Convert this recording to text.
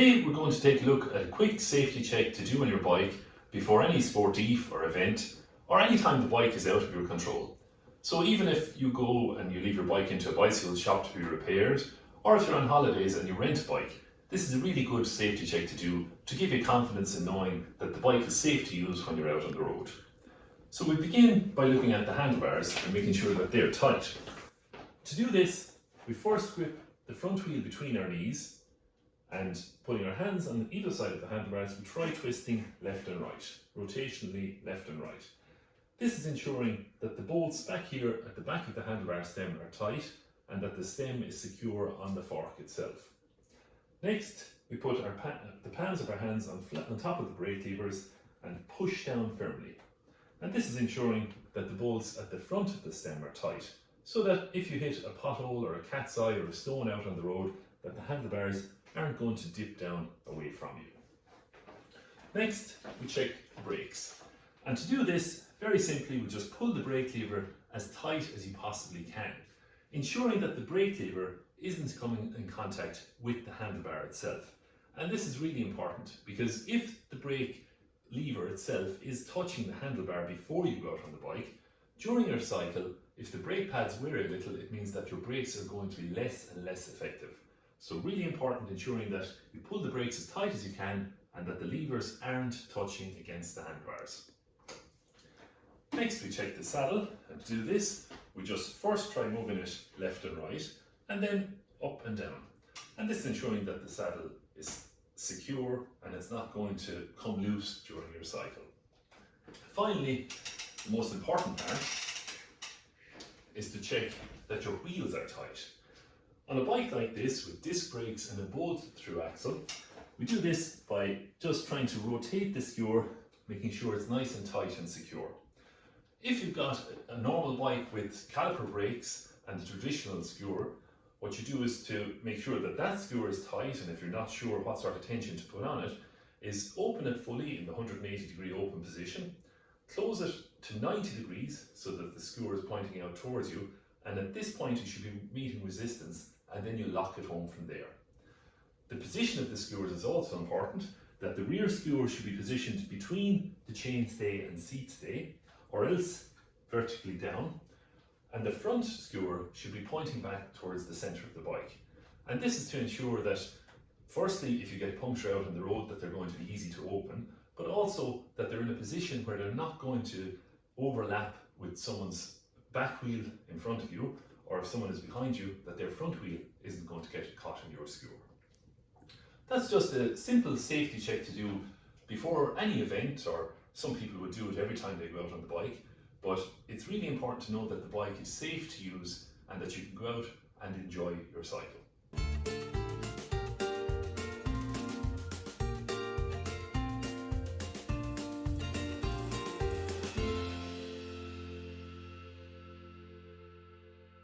Today we're going to take a look at a quick safety check to do on your bike before any sportive or event, or any time the bike is out of your control. So even if you go and you leave your bike into a bicycle shop to be repaired, or if you're on holidays and you rent a bike, this is a really good safety check to do to give you confidence in knowing that the bike is safe to use when you're out on the road. So we begin by looking at the handlebars and making sure that they're tight. To do this, we first grip the front wheel between our knees, and putting our hands on either side of the handlebars, we try twisting left and right, rotationally left and right. This is ensuring that the bolts back here at the back of the handlebar stem are tight and that the stem is secure on the fork itself. Next, we put the palms of our hands on top of the brake levers and push down firmly. And this is ensuring that the bolts at the front of the stem are tight, so that if you hit a pothole or a cat's eye or a stone out on the road, that the handlebars aren't going to dip down away from you. Next, we check the brakes. And to do this, very simply, we just pull the brake lever as tight as you possibly can, ensuring that the brake lever isn't coming in contact with the handlebar itself. And this is really important because if the brake lever itself is touching the handlebar before you go out on the bike, during your cycle, if the brake pads wear a little, it means that your brakes are going to be less and less effective. So really important ensuring that you pull the brakes as tight as you can and that the levers aren't touching against the handlebars. Next, we check the saddle, and to do this, we just first try moving it left and right, and then up and down. And this is ensuring that the saddle is secure and it's not going to come loose during your cycle. Finally, the most important part is to check that your wheels are tight. On a bike like this with disc brakes and a bolt-through axle, we do this by just trying to rotate the skewer, making sure it's nice and tight and secure. If you've got a normal bike with caliper brakes and the traditional skewer, what you do is to make sure that that skewer is tight, and if you're not sure what sort of tension to put on it, is open it fully in the 180-degree open position, close it to 90 degrees so that the skewer is pointing out towards you, and at this point you should be meeting resistance, and then you lock it home from there. The position of the skewers is also important, that the rear skewer should be positioned between the chainstay and seat stay, or else vertically down, and the front skewer should be pointing back towards the centre of the bike. And this is to ensure that, firstly, if you get a puncture out on the road, that they're going to be easy to open, but also that they're in a position where they're not going to overlap with someone's back wheel in front of you, or if someone is behind you, that their front wheel isn't going to get caught in your skewer. That's just a simple safety check to do before any event, or some people would do it every time they go out on the bike, but it's really important to know that the bike is safe to use and that you can go out and enjoy your cycle.